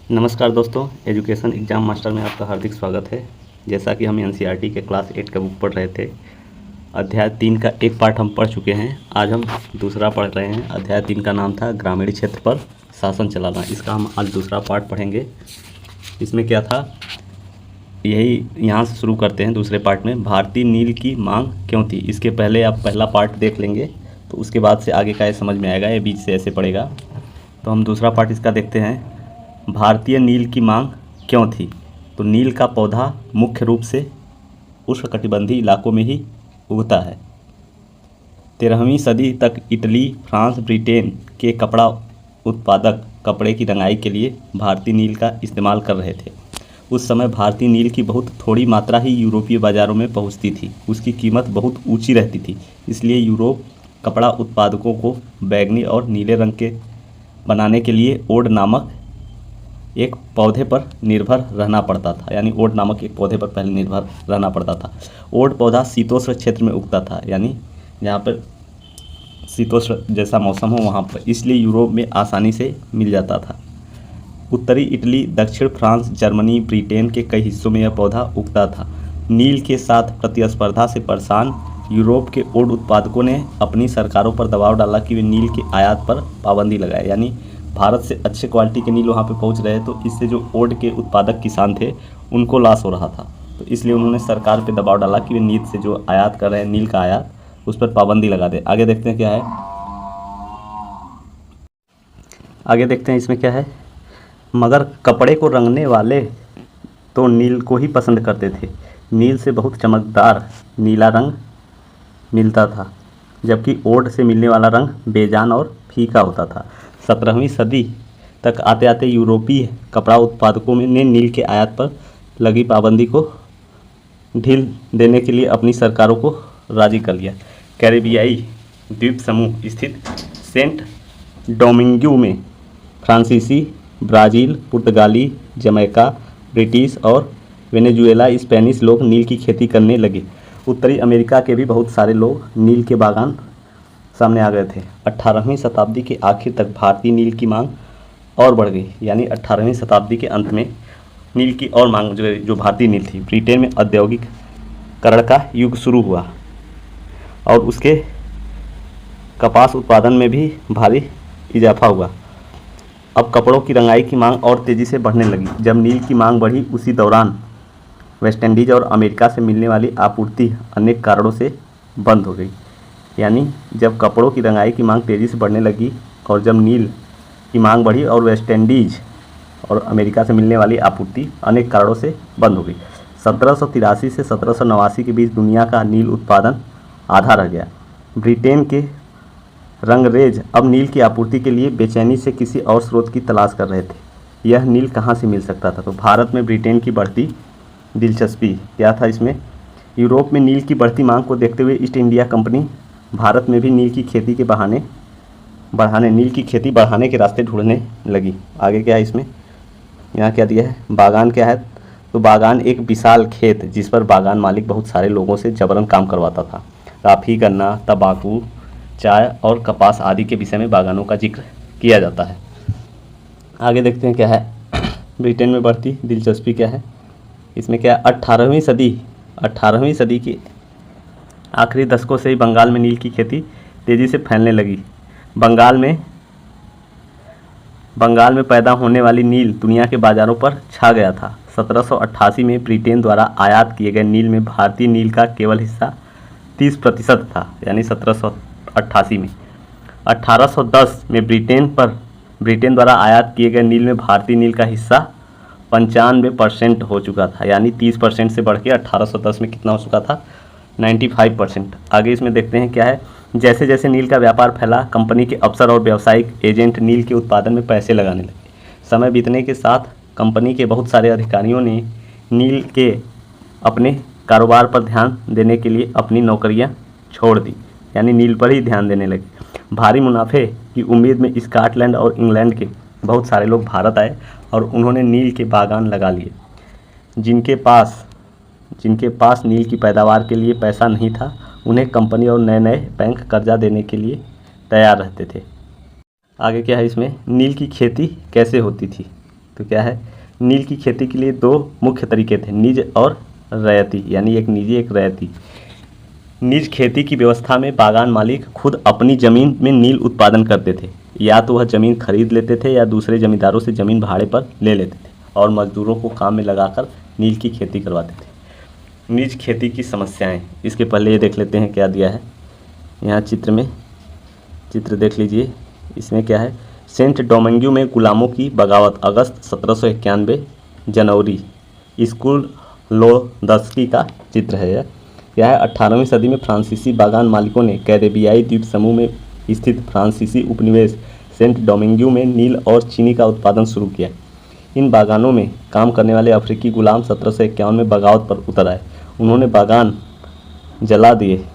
नमस्कार दोस्तों, education exam master में आपका हार्दिक स्वागत है। जैसा कि हम एनसीईआरटी के क्लास 8 का बुक पढ़ रहे थे, अध्याय 3 का एक पार्ट हम पढ़ चुके हैं। आज हम दूसरा पढ़ रहे हैं। अध्याय 3 का नाम था ग्रामीण क्षेत्र पर शासन चलाना। इसका हम आज दूसरा पार्ट पढ़ेंगे। इसमें क्या था, यही यहाँ से शुरू करते हैं। दूसरे पार्ट में भारतीय नील की मांग क्यों थी, इसके पहले आप पहला पार्ट देख लेंगे तो उसके बाद से आगे का ये समझ में आएगा। ये बीच से ऐसे पड़ेगा। तो हम दूसरा पार्ट इसका देखते हैं। भारतीय नील की मांग क्यों थी। तो नील का पौधा मुख्य रूप से उष्णकटिबंधीय इलाकों में ही उगता है। 13वीं सदी तक इटली, फ्रांस, ब्रिटेन के कपड़ा उत्पादक कपड़े की रंगाई के लिए भारतीय नील का इस्तेमाल कर रहे थे। उस समय भारतीय नील की बहुत थोड़ी मात्रा ही यूरोपीय बाज़ारों में पहुंचती थी। उसकी कीमत बहुत ऊंची रहती थी। इसलिए यूरोप कपड़ा उत्पादकों को बैंगनी और नीले रंग के बनाने के लिए ओड नामक एक पौधे पर निर्भर रहना पड़ता था। यानी ओड नामक एक पौधे पर पहले निर्भर रहना पड़ता था। ओड पौधा शीतोष्ण क्षेत्र में उगता था, यानी जहाँ पर शीतोष्ण जैसा मौसम हो वहाँ पर, इसलिए यूरोप में आसानी से मिल जाता था। उत्तरी इटली, दक्षिण फ्रांस, जर्मनी, ब्रिटेन के कई हिस्सों में यह पौधा उगता था। नील के साथ प्रतिस्पर्धा से परेशान यूरोप के ओड उत्पादकों ने अपनी सरकारों पर दबाव डाला कि वे नील के आयात पर पाबंदी लगाए। यानी भारत से अच्छे क्वालिटी के नील वहाँ पे पहुँच रहे, तो इससे जो ओड के उत्पादक किसान थे उनको लॉस हो रहा था। तो इसलिए उन्होंने सरकार पे दबाव डाला कि वे नील से जो आयात कर रहे हैं, नील का आयात, उस पर पाबंदी लगा दे। आगे देखते हैं क्या है। आगे देखते हैं इसमें क्या है। मगर कपड़े को रंगने वाले तो नील को ही पसंद करते थे। नील से बहुत चमकदार नीला रंग मिलता था, जबकि ओड से मिलने वाला रंग बेजान और फीका होता था। 17वीं सदी तक आते आते यूरोपीय कपड़ा उत्पादकों ने नील के आयात पर लगी पाबंदी को ढील देने के लिए अपनी सरकारों को राजी कर लिया। कैरिबियाई द्वीप समूह स्थित सेंट डोमिंगो में फ्रांसीसी, ब्राज़ील, पुर्तगाली, जमैका, ब्रिटिश और वेनेजुएला स्पेनिश लोग नील की खेती करने लगे। उत्तरी अमेरिका के भी बहुत सारे लोग नील के बागान सामने आ गए थे। 18वीं शताब्दी के आखिर तक भारतीय नील की मांग और बढ़ गई। यानी 18वीं शताब्दी के अंत में नील की और मांग जो भारतीय नील थी। ब्रिटेन में औद्योगिकरण का युग शुरू हुआ और उसके कपास उत्पादन में भी भारी इजाफा हुआ। अब कपड़ों की रंगाई की मांग और तेज़ी से बढ़ने लगी। जब नील की मांग बढ़ी, उसी दौरान वेस्ट इंडीज़ और अमेरिका से मिलने वाली आपूर्ति अनेक कारणों से बंद हो गई। यानी जब कपड़ों की रंगाई की मांग तेज़ी से बढ़ने लगी और जब नील की मांग बढ़ी और वेस्ट इंडीज़ और अमेरिका से मिलने वाली आपूर्ति अनेक कारणों से बंद हो गई। 1783 से 1789 के बीच दुनिया का नील उत्पादन आधा रह गया। ब्रिटेन के रंगरेज अब नील की आपूर्ति के लिए बेचैनी से किसी और स्रोत की तलाश कर रहे थे। यह नील कहाँ से मिल सकता था। तो भारत में ब्रिटेन की बढ़ती दिलचस्पी क्या था इसमें। यूरोप में नील की बढ़ती मांग को देखते हुए ईस्ट इंडिया कंपनी भारत में भी नील की खेती बढ़ाने के रास्ते ढूंढने लगी। आगे क्या है इसमें, यहाँ क्या दिया है, बागान क्या है। तो बागान एक विशाल खेत जिस पर बागान मालिक बहुत सारे लोगों से जबरन काम करवाता था। कॉफ़ी, गन्ना, तंबाकू, चाय और कपास आदि के विषय में बागानों का जिक्र किया जाता है। आगे देखते हैं क्या है। ब्रिटेन में बढ़ती दिलचस्पी क्या है इसमें, क्या 18वीं सदी के आखिरी दशकों से ही बंगाल में नील की खेती तेज़ी से फैलने लगी। बंगाल में पैदा होने वाली नील दुनिया के बाज़ारों पर छा गया था। 1788 में ब्रिटेन द्वारा आयात किए गए नील में भारतीय नील का केवल हिस्सा 30% था। यानी 1788 में। 1810 में ब्रिटेन द्वारा आयात किए गए नील में भारतीय नील का हिस्सा 95% हो चुका था। यानी 30% से बढ़ के 1810 में कितना हो चुका था, 95%। आगे इसमें देखते हैं क्या है। जैसे जैसे नील का व्यापार फैला, कंपनी के अफसर और व्यावसायिक एजेंट नील के उत्पादन में पैसे लगाने लगे। समय बीतने के साथ कंपनी के बहुत सारे अधिकारियों ने नील के अपने कारोबार पर ध्यान देने के लिए अपनी नौकरियां छोड़ दी। यानी नील पर ही ध्यान देने लगे। भारी मुनाफे की उम्मीद में स्कॉटलैंड और इंग्लैंड के बहुत सारे लोग भारत आए और उन्होंने नील के बागान लगा लिए। जिनके पास नील की पैदावार के लिए पैसा नहीं था, उन्हें कंपनी और नए नए बैंक कर्जा देने के लिए तैयार रहते थे। आगे क्या है इसमें, नील की खेती कैसे होती थी। तो क्या है, नील की खेती के लिए दो मुख्य तरीके थे, निज और रैयती, यानी एक निजी एक रैयती। निज खेती की व्यवस्था में बागान मालिक खुद अपनी ज़मीन में नील उत्पादन करते थे, या तो वह ज़मीन खरीद लेते थे या दूसरे ज़मींदारों से ज़मीन भाड़े पर ले लेते थे और मजदूरों को काम में लगाकर नील की खेती करवाते थे। निज खेती की समस्याएं, इसके पहले ये देख लेते हैं क्या दिया है यहाँ चित्र में। चित्र देख लीजिए, इसमें क्या है, सेंट डोमिंगो में गुलामों की बगावत, अगस्त 1791, जनवरी, स्कूल लोदस्की का चित्र है यह है। 18वीं सदी में फ्रांसीसी बागान मालिकों ने कैरेबियाई द्वीप समूह में स्थित फ्रांसीसी उपनिवेश सेंट डोमिंगो में नील और चीनी का उत्पादन शुरू किया। इन बागानों में काम करने वाले अफ्रीकी गुलाम 1751 में बगावत पर उतर आए। उन्होंने बागान जला दिए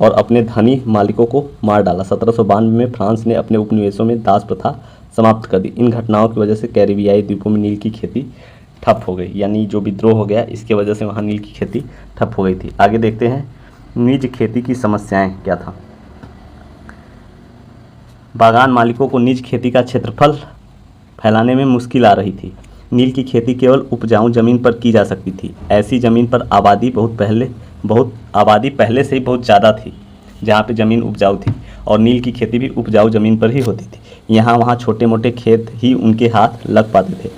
और अपने धनी मालिकों को मार डाला। 1792 में फ्रांस ने अपने उपनिवेशों में दास प्रथा समाप्त कर दी। इन घटनाओं की वजह से कैरेबियाई द्वीपों में नील की खेती ठप हो गई, यानी जो विद्रोह हो गया इसके वजह से वहाँ नील की खेती ठप हो गई थी। आगे देखते हैं निज खेती की समस्याएं क्या था। बागान मालिकों को निज खेती का क्षेत्रफल फैलाने में मुश्किल आ रही थी। नील की खेती केवल उपजाऊ ज़मीन पर की जा सकती थी। ऐसी ज़मीन पर आबादी पहले से ही बहुत ज़्यादा थी, जहाँ पे ज़मीन उपजाऊ थी, और नील की खेती भी उपजाऊ ज़मीन पर ही होती थी। यहाँ वहाँ छोटे मोटे खेत ही उनके हाथ लग पाते थे।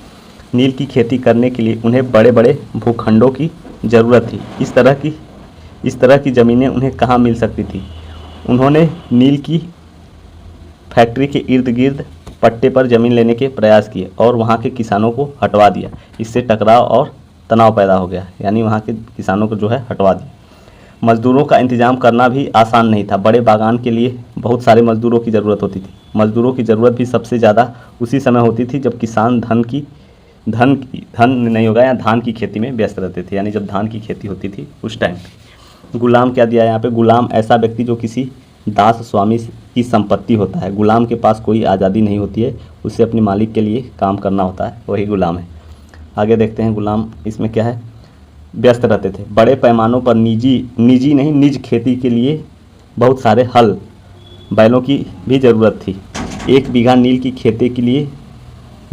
नील की खेती करने के लिए उन्हें बड़े बड़े भूखंडों की ज़रूरत थी। इस तरह की ज़मीनें उन्हें कहाँ मिल सकती थी। उन्होंने नील की फैक्ट्री के इर्द गिर्द पट्टे पर ज़मीन लेने के प्रयास किए और वहाँ के किसानों को हटवा दिया। इससे टकराव और तनाव पैदा हो गया, यानी वहाँ के किसानों को जो है हटवा दिया। मज़दूरों का इंतज़ाम करना भी आसान नहीं था। बड़े बागान के लिए बहुत सारे मज़दूरों की ज़रूरत होती थी। मज़दूरों की ज़रूरत भी सबसे ज़्यादा उसी समय होती थी जब किसान धन नहीं होगा या धान की खेती में व्यस्त रहते थे, यानी जब धान की खेती होती थी उस टाइम पे। गुलाम क्या दिया है यहाँ पे, गुलाम ऐसा व्यक्ति जो किसी दास स्वामी की संपत्ति होता है। गुलाम के पास कोई आज़ादी नहीं होती है, उसे अपने मालिक के लिए काम करना होता है, वही गुलाम है। आगे देखते हैं गुलाम इसमें क्या है, व्यस्त रहते थे। बड़े पैमानों पर निज खेती के लिए बहुत सारे हल बैलों की भी ज़रूरत थी। 1 बीघा नील की खेती के लिए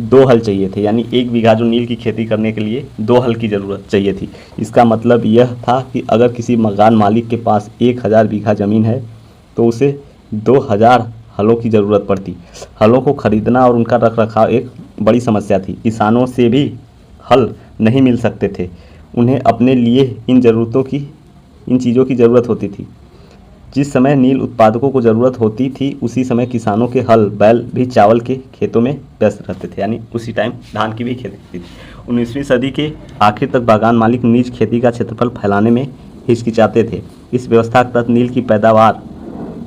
2 हल चाहिए थे, यानी 1 बीघा जो नील की खेती करने के लिए 2 हल की ज़रूरत चाहिए थी। इसका मतलब यह था कि अगर किसी बागान मालिक के पास 1000 बीघा ज़मीन है तो उसे 2000 हलों की ज़रूरत पड़ती। हलों को खरीदना और उनका रखरखाव एक बड़ी समस्या थी। किसानों से भी हल नहीं मिल सकते थे। उन्हें अपने लिए इन चीज़ों की ज़रूरत होती थी। जिस समय नील उत्पादकों को ज़रूरत होती थी उसी समय किसानों के हल बैल भी चावल के खेतों में व्यस्त रहते थे, यानी उसी टाइम धान की भी खेती होती थी। 19वीं सदी के आखिर तक बागान मालिक निज खेती का क्षेत्रफल फैलाने में हिचकिचाते थे। इस व्यवस्था के तहत नील की पैदावार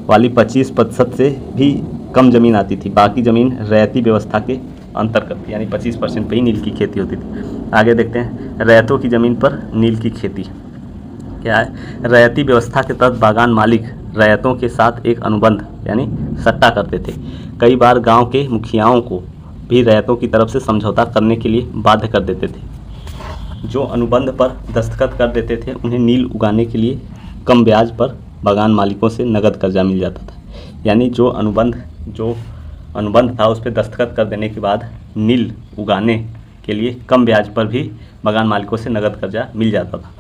वाली 25% से भी कम ज़मीन आती थी। बाकी ज़मीन रैयती व्यवस्था के अंतर्गत थी, यानी 25% पे ही नील की खेती होती थी। आगे देखते हैं रैयतों की ज़मीन पर नील की खेती क्या है। रैयती व्यवस्था के तहत बागान मालिक रैयतों के साथ एक अनुबंध यानी सट्टा करते थे। कई बार गांव के मुखियाओं को भी रैयतों की तरफ से समझौता करने के लिए बाध्य कर देते थे। जो अनुबंध पर दस्तखत कर देते थे उन्हें नील उगाने के लिए कम ब्याज पर बागान मालिकों से नगद कर्जा मिल जाता था। यानी जो अनुबंध था उस पर दस्तखत कर देने के बाद नील उगाने के लिए कम ब्याज पर भी बागान मालिकों से नगद कर्जा मिल जाता था।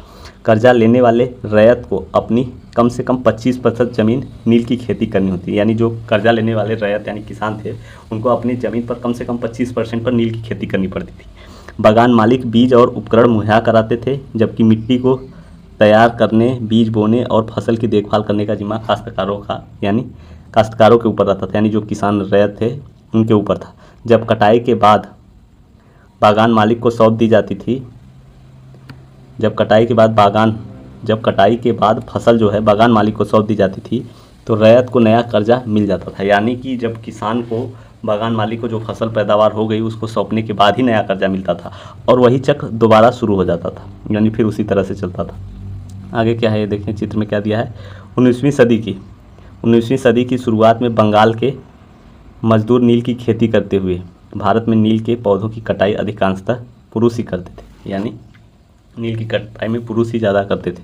कर्जा लेने वाले रैयत को अपनी कम से कम 25% ज़मीन नील की खेती करनी होती है। यानी जो कर्जा लेने वाले रैयत यानी किसान थे उनको अपनी ज़मीन पर कम से कम 25% पर नील की खेती करनी पड़ती थी। बागान मालिक बीज और उपकरण मुहैया कराते थे, जबकि मिट्टी को तैयार करने, बीज बोने और फसल की देखभाल करने का जिम्मा काश्तकारों के ऊपर रहता था, यानी जो किसान रैयत थे उनके ऊपर था। जब कटाई के बाद बागान मालिक को सौंप दी जाती थी, जब कटाई के बाद फसल जो है बागान मालिक को सौंप दी जाती थी तो रैयत को नया कर्जा मिल जाता था। यानी कि जब किसान को बागान मालिक को जो फसल पैदावार हो गई उसको सौंपने के बाद ही नया कर्जा मिलता था और वही चक्र दोबारा शुरू हो जाता था, यानी फिर उसी तरह से चलता था। आगे क्या है ये देखें, चित्र में क्या दिया है। 19वीं सदी की शुरुआत में बंगाल के मजदूर नील की खेती करते हुए भारत में नील के पौधों की कटाई अधिकांशतः पुरुष ही करते थे, यानी नील की कटाई में पुरुष ही ज़्यादा करते थे।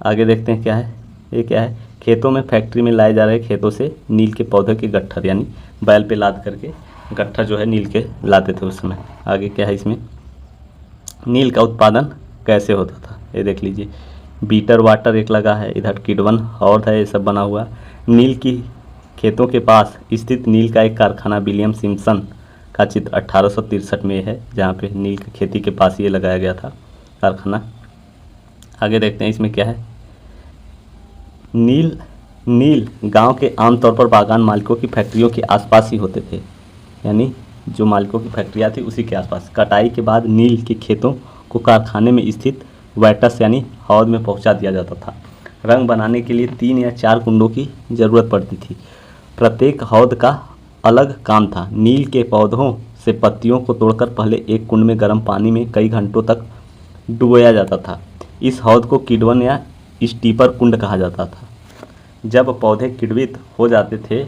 आगे देखते हैं क्या है, ये क्या है। खेतों में फैक्ट्री में लाए जा रहे खेतों से नील के पौधे के गट्ठर यानी बैल पे लाद करके गट्ठर जो है नील के लाते थे उस समय। आगे क्या है इसमें, नील का उत्पादन कैसे होता था ये देख लीजिए। बीटर वाटर एक लगा है, इधर किडवन हौद है, ये सब बना हुआ। नील की खेतों के पास स्थित नील का एक कारखाना विलियम सिम्पसन का चित्र 1863 में है, जहाँ पे नील की खेती के पास ये लगाया गया था कारखाना। आगे देखते हैं इसमें क्या है। नील गांव के आमतौर पर बागान मालिकों की फैक्ट्रियों के आसपास ही होते थे, यानी जो मालिकों की फैक्ट्रियाँ थी उसी के आसपास। कटाई के बाद नील के खेतों को कारखाने में स्थित वैटस यानी हौद में पहुंचा दिया जाता था। रंग बनाने के लिए 3 या 4 कुंडों की ज़रूरत पड़ती थी। प्रत्येक हौद का अलग काम था। नील के पौधों से पत्तियों को तोड़कर पहले एक कुंड में गर्म पानी में कई घंटों तक डुबोया जाता था। इस हौद को किडवन या स्टीपर कुंड कहा जाता था। जब पौधे किण्वित हो जाते थे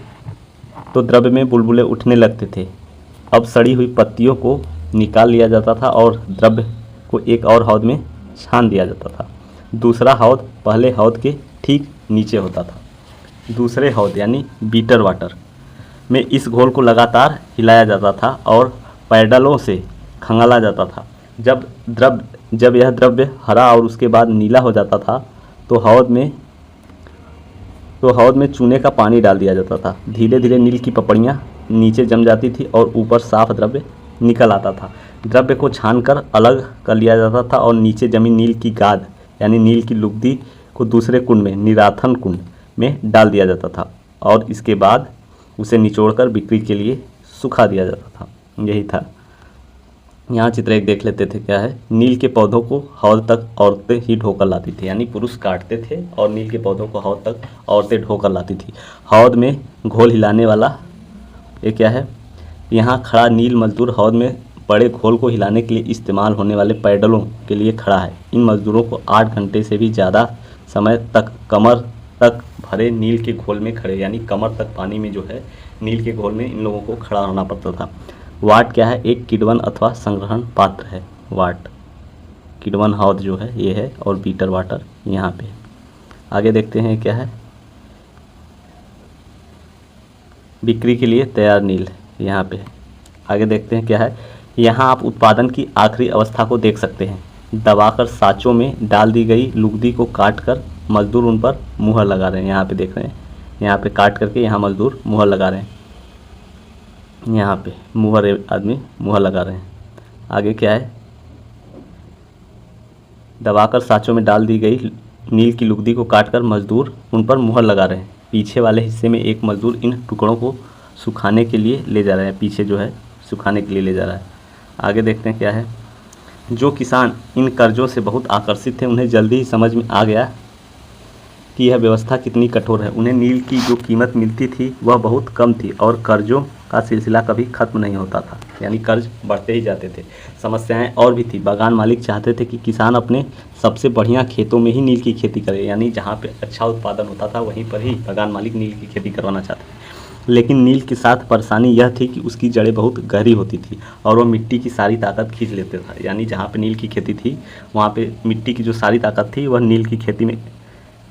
तो द्रव्य में बुलबुले उठने लगते थे। अब सड़ी हुई पत्तियों को निकाल लिया जाता था और द्रव्य को एक और हौद में छान दिया जाता था। दूसरा हौद पहले हौद के ठीक नीचे होता था। दूसरे हौद यानी बीटर वाटर में इस घोल को लगातार हिलाया जाता था और पैडलों से खंगाला जाता था। जब यह द्रव्य हरा और उसके बाद नीला हो जाता था तो हौद में चूने का पानी डाल दिया जाता था। धीरे धीरे नील की पपड़ियाँ नीचे जम जाती थी और ऊपर साफ द्रव्य निकल आता था। द्रव्य को छानकर अलग कर लिया जाता था और नीचे जमी नील की गाद यानी नील की लुगदी को दूसरे कुंड में निराथन कुंड में डाल दिया जाता था और इसके बाद उसे निचोड़कर बिक्री के लिए सुखा दिया जाता था। यही था। यहाँ चित्र एक देख लेते थे क्या है। नील के पौधों को हौद तक औरतें ही ढोकर लाती थी, यानी पुरुष काटते थे और नील के पौधों को हौद तक औरतें ढोकर लाती थी। हौद में घोल हिलाने वाला ये क्या है, यहाँ खड़ा नील मजदूर हौद में बड़े घोल को हिलाने के लिए इस्तेमाल होने वाले पैडलों के लिए खड़ा है। इन मजदूरों को 8 घंटे से भी ज़्यादा समय तक कमर तक भरे नील के घोल में खड़े, यानी कमर तक पानी में जो है नील के घोल में इन लोगों को खड़ा होना पड़ता था। वाट क्या है, एक किडवन अथवा संग्रहण पात्र है। वाट किडवन हौद जो है ये है और बीटर वाटर यहाँ पे। आगे देखते हैं क्या है, बिक्री के लिए तैयार नील यहाँ पे। आगे देखते हैं क्या है। यहाँ आप उत्पादन की आखिरी अवस्था को देख सकते हैं। दबाकर साँचों में डाल दी गई लुगदी को काट कर मजदूर उन पर मुहर लगा रहे हैं। यहाँ पे देख रहे हैं, यहाँ पे काट करके यहाँ मजदूर मुहर लगा रहे हैं। यहाँ पे मुहर आदमी मुहर लगा रहे हैं। आगे क्या है, दबाकर साँचों में डाल दी गई नील की लुगदी को काटकर मजदूर उन पर मुहर लगा रहे हैं। पीछे वाले हिस्से में एक मजदूर इन टुकड़ों को सुखाने के लिए ले जा रहे हैं। पीछे जो है सुखाने के लिए ले जा रहा है। आगे देखते हैं क्या है। जो किसान इन कर्जों से बहुत आकर्षित थे उन्हें जल्दी ही समझ में आ गया कि यह व्यवस्था कितनी कठोर है। उन्हें नील की जो कीमत मिलती थी वह बहुत कम थी और कर्जों का सिलसिला कभी ख़त्म नहीं होता था, यानी कर्ज बढ़ते ही जाते थे। समस्याएं और भी थी। बागान मालिक चाहते थे कि किसान अपने सबसे बढ़िया खेतों में ही नील की खेती करे, यानी जहाँ पे अच्छा उत्पादन होता था वहीं पर ही बागान मालिक नील की खेती करवाना चाहते थे। लेकिन नील के साथ परेशानी यह थी कि उसकी जड़ें बहुत गहरी होती थी और वह मिट्टी की सारी ताकत खींच लेते था। यानी जहाँ पे नील की खेती थी वहाँ पे मिट्टी की जो सारी ताकत थी वह नील की खेती में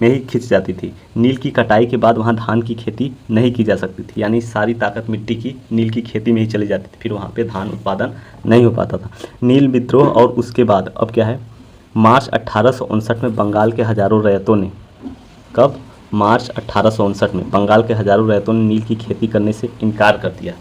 ही खिंच जाती थी। नील की कटाई के बाद वहाँ धान की खेती नहीं की जा सकती थी, यानी सारी ताकत मिट्टी की नील की खेती में ही चली जाती थी। फिर वहाँ पे धान उत्पादन नहीं हो पाता था। नील विद्रोह और उसके बाद अब क्या है, मार्च 1859 में बंगाल के हज़ारों रैयतों ने, कब, मार्च 1859 में बंगाल के हज़ारों रैयतों ने नील की खेती करने से इनकार कर दिया।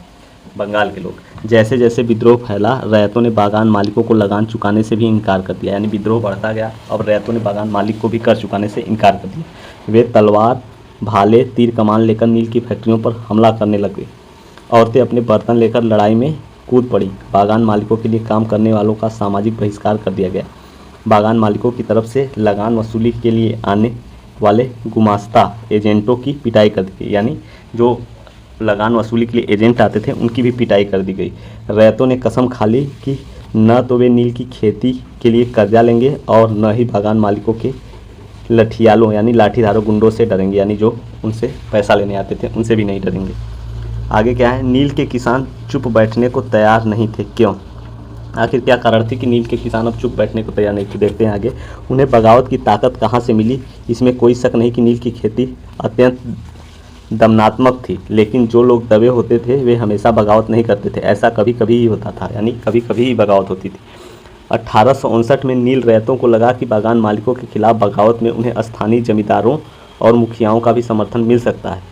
बंगाल के लोग, जैसे जैसे विद्रोह फैला रैयतों ने बागान मालिकों को लगान चुकाने से भी इनकार कर दिया, यानी विद्रोह बढ़ता गया। अब रैयतों ने बागान मालिक को भी कर चुकाने से इनकार कर दिया। वे तलवार, भाले, तीर कमान लेकर नील की फैक्ट्रियों पर हमला करने लगे। औरतें अपने बर्तन लेकर लड़ाई में कूद पड़ी। बागान मालिकों के लिए काम करने वालों का सामाजिक बहिष्कार कर दिया गया। बागान मालिकों की तरफ से लगान वसूली के लिए आने वाले गुमास्ता एजेंटों की पिटाई कर दी गई, यानी जो लगान वसूली के लिए एजेंट आते थे उनकी भी पिटाई कर दी गई। रैयतों ने कसम खा ली कि न तो वे नील की खेती के लिए कर्जा लेंगे और न ही बागान मालिकों के लठियालों यानी लाठीधारों गुंडों से डरेंगे, यानी जो उनसे पैसा लेने आते थे उनसे भी नहीं डरेंगे। आगे क्या है, नील के किसान चुप बैठने को तैयार नहीं थे। क्यों, आखिर क्या कारण थी कि नील के किसान अब चुप बैठने को तैयार नहीं थे? देखते हैं आगे। उन्हें बगावत की ताकत कहाँ से मिली, इसमें कोई शक नहीं कि नील की खेती अत्यंत दमनात्मक थी, लेकिन जो लोग दबे होते थे वे हमेशा बगावत नहीं करते थे। ऐसा कभी कभी ही होता था, यानी कभी कभी ही बगावत होती थी। 1859 में नील रैयतों को लगा कि बागान मालिकों के खिलाफ बगावत में उन्हें स्थानीय जमींदारों और मुखियाओं का भी समर्थन मिल सकता है,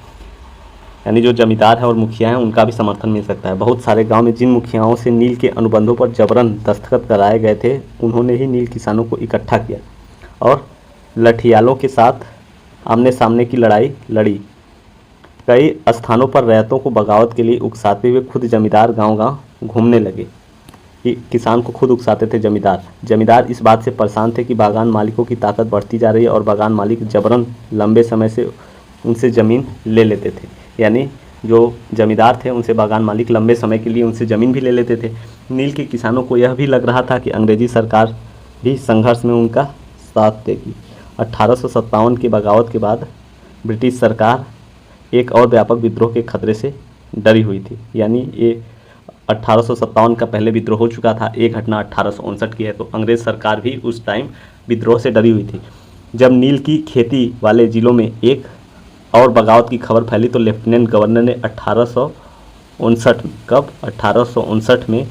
यानी जो जमींदार हैं और मुखिया हैं उनका भी समर्थन मिल सकता है। बहुत सारे गांव में जिन मुखियाओं से नील के अनुबंधों पर जबरन दस्तखत कराए गए थे, उन्होंने ही नील किसानों को इकट्ठा किया और लठियालों के साथ आमने सामने की लड़ाई लड़ी। कई स्थानों पर रैयतों को बगावत के लिए उकसाते हुए खुद जमींदार गांव-गांव घूमने लगे। कि किसान को खुद उकसाते थे जमींदार इस बात से परेशान थे कि बागान मालिकों की ताकत बढ़ती जा रही है और बागान मालिक जबरन लंबे समय से उनसे ज़मीन ले लेते थे। यानी जो जमींदार थे उनसे बागान मालिक लंबे समय के लिए उनसे ज़मीन भी ले लेते थे। नील के किसानों को यह भी लग रहा था कि अंग्रेजी सरकार भी संघर्ष में उनका साथ देगी। 1857 की बगावत के बाद ब्रिटिश सरकार एक और व्यापक विद्रोह के खतरे से डरी हुई थी। यानी ये 1857 का पहले विद्रोह हो चुका था, एक घटना 1859 की है, तो अंग्रेज़ सरकार भी उस टाइम विद्रोह से डरी हुई थी। जब नील की खेती वाले ज़िलों में एक और बगावत की खबर फैली तो लेफ्टिनेंट गवर्नर ने 1859 में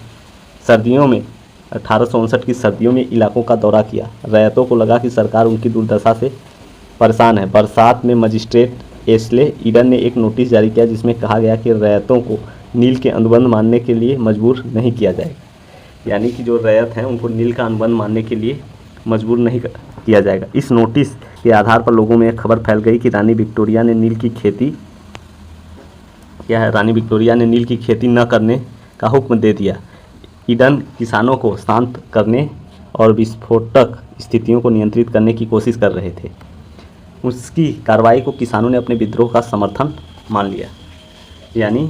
सर्दियों में 1859 की सर्दियों में इलाकों का दौरा किया। रैयतों को लगा कि सरकार उनकी दुर्दशा से परेशान है। बरसात में मजिस्ट्रेट एस्ले ईडन ने एक नोटिस जारी किया जिसमें कहा गया कि रैयतों को नील के अनुबंध मानने के लिए मजबूर नहीं किया जाएगा। यानी कि जो रैयत हैं उनको नील का अनुबंध मानने के लिए मजबूर नहीं किया जाएगा। इस नोटिस के आधार पर लोगों में एक खबर फैल गई कि रानी विक्टोरिया ने नील की खेती न करने का हुक्म दे दिया। ईडन किसानों को शांत करने और विस्फोटक स्थितियों को नियंत्रित करने की कोशिश कर रहे थे। उसकी कार्रवाई को किसानों ने अपने विद्रोह का समर्थन मान लिया। यानी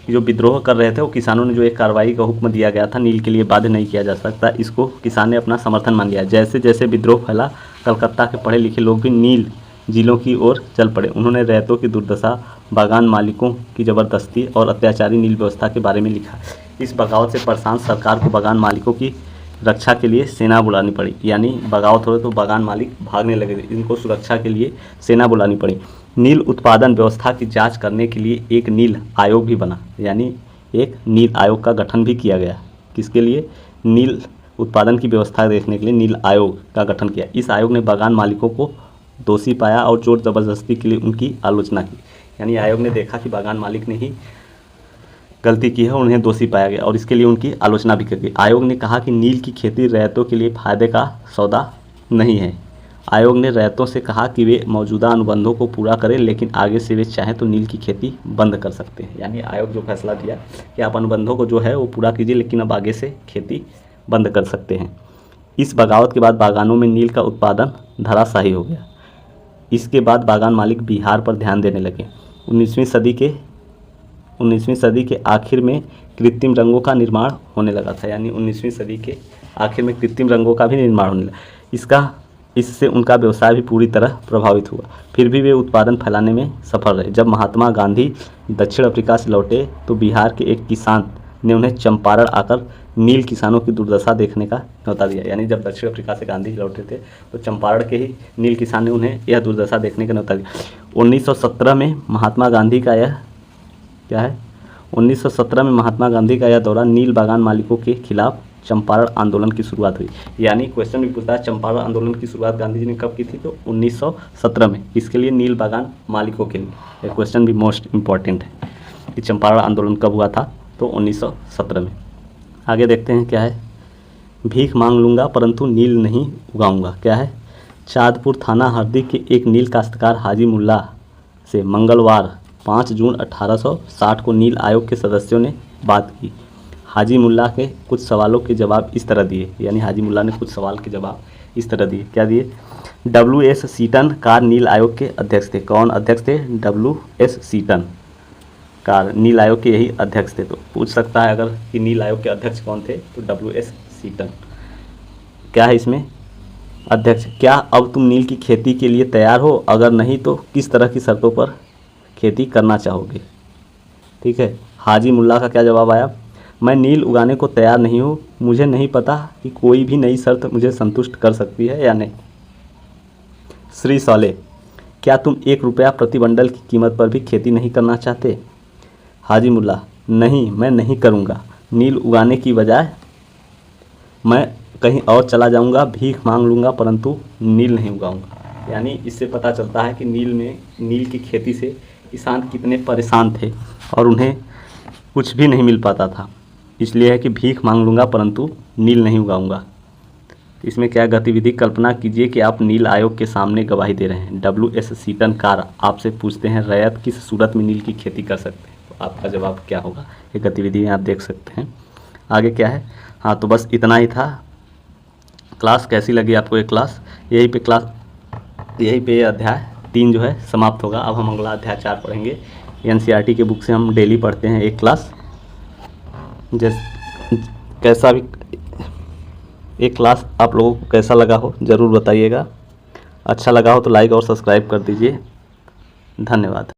जो विद्रोह कर रहे थे वो किसानों ने जो एक कार्रवाई का हुक्म दिया गया था, नील के लिए बाध्य नहीं किया जा सकता, इसको किसान ने अपना समर्थन मान लिया। जैसे जैसे विद्रोह फैला, कलकत्ता के पढ़े लिखे लोग भी नील जिलों की ओर चल पड़े। उन्होंने रैयतों की दुर्दशा, बागान मालिकों की ज़बरदस्ती और अत्याचारी नील व्यवस्था के बारे में लिखा। इस बगावत से परेशान सरकार को बागान मालिकों की रक्षा के लिए सेना बुलानी पड़ी। यानी बगावत हो तो बागान मालिक भागने लगे थे, इनको सुरक्षा के लिए सेना बुलानी पड़ी। नील उत्पादन व्यवस्था की जांच करने के लिए एक नील आयोग भी बना। यानी एक नील आयोग का गठन भी किया गया। किसके लिए? नील उत्पादन की व्यवस्था देखने के लिए नील आयोग का गठन किया। इस आयोग ने बागान मालिकों को दोषी पाया और जोर ज़बरदस्ती के लिए उनकी आलोचना की। यानी आयोग ने देखा कि बागान मालिक ने ही गलती की है, उन्हें दोषी पाया गया और इसके लिए उनकी आलोचना भी की गई। आयोग ने कहा कि नील की खेती रैयतों के लिए फ़ायदे का सौदा नहीं है। आयोग ने रैयतों से कहा कि वे मौजूदा अनुबंधों को पूरा करें, लेकिन आगे से वे चाहें तो नील की खेती बंद कर सकते हैं। यानी आयोग जो फैसला दिया कि आप अनुबंधों को जो है वो पूरा कीजिए, लेकिन अब आगे से खेती बंद कर सकते हैं। इस बगावत के बाद बागानों में नील का उत्पादन धराशायी हो गया। इसके बाद बागान मालिक बिहार पर ध्यान देने लगे। 19वीं सदी के आखिर में कृत्रिम रंगों का निर्माण होने लगा था। यानी 19वीं सदी के आखिर में कृत्रिम रंगों का भी निर्माण होने लगा। इससे उनका व्यवसाय भी पूरी तरह प्रभावित हुआ। फिर भी वे उत्पादन फैलाने में सफल रहे। जब महात्मा गांधी दक्षिण अफ्रीका से लौटे तो बिहार के एक किसान ने उन्हें चंपारण आकर नील किसानों की दुर्दशा देखने का न्योता दिया। यानी जब दक्षिण अफ्रीका से गांधी लौटे थे तो चंपारण के ही नील किसान ने उन्हें यह दुर्दशा देखने का न्योता दिया। 1917 में महात्मा गांधी का यह दौरा नील बागान मालिकों के खिलाफ चंपारण आंदोलन की शुरुआत हुई। यानी क्वेश्चन भी पूछता है चंपारण आंदोलन की शुरुआत गांधी जी ने कब की थी, तो 1917 में। इसके लिए नील बागान मालिकों के लिए यह क्वेश्चन भी मोस्ट इम्पॉर्टेंट है कि चंपारण आंदोलन कब हुआ था, तो 1917 में। आगे देखते हैं क्या है। भीख मांग लूँगा परंतु नील नहीं उगाऊंगा। क्या है? चाँदपुर थाना हरदी के एक नील काश्तकार हाजी मुल्ला से मंगलवार 5 जून 1860 को नील आयोग के सदस्यों ने बात की। हाजी मुल्ला के कुछ सवालों के जवाब इस तरह दिए। यानी हाजी मुल्ला ने कुछ सवाल के जवाब इस तरह दिए। क्या दिए? WS सीटन कार नील आयोग के अध्यक्ष थे। कौन अध्यक्ष थे? WS सीटन कार नील आयोग के यही अध्यक्ष थे। तो पूछ सकता है अगर कि नील आयोग के अध्यक्ष कौन थे, तो WS सीटन। क्या है इसमें? अध्यक्ष। क्या अब तुम नील की खेती के लिए तैयार हो? अगर नहीं तो किस तरह की शर्तों पर खेती करना चाहोगे? ठीक है। हाजी मुल्ला का क्या जवाब आया? मैं नील उगाने को तैयार नहीं हूँ। मुझे नहीं पता कि कोई भी नई शर्त मुझे संतुष्ट कर सकती है या नहीं। श्री साले। क्या तुम 1 रुपया प्रति बंडल की कीमत पर भी खेती नहीं करना चाहते? हाजी मुल्ला, नहीं, मैं नहीं करूँगा। नील उगाने की बजाय मैं कहीं और चला जाऊँगा, भीख मांग लूँगा, परंतु नील नहीं उगाऊँगा। यानी इससे पता चलता है कि नील की खेती से किसान कितने परेशान थे और उन्हें कुछ भी नहीं मिल पाता था। इसलिए है कि भीख मांग लूँगा परंतु नील नहीं उगाऊँगा। इसमें क्या गतिविधि? कल्पना कीजिए कि आप नील आयोग के सामने गवाही दे रहे हैं। WS सीटन कार आपसे पूछते हैं, रैयत किस सूरत में नील की खेती कर सकते हैं? तो आपका जवाब क्या होगा? ये गतिविधि में आप देख सकते हैं। आगे क्या है? हाँ, तो बस इतना ही था। क्लास कैसी लगी आपको? ये क्लास यहीं पे अध्याय 3 जो है समाप्त होगा। अब हम अगला अध्याय 4 पढ़ेंगे। NCERT के बुक से हम डेली पढ़ते हैं एक क्लास। कैसा भी एक क्लास आप लोगों को कैसा लगा हो ज़रूर बताइएगा। अच्छा लगा हो तो लाइक और सब्सक्राइब कर दीजिए। धन्यवाद।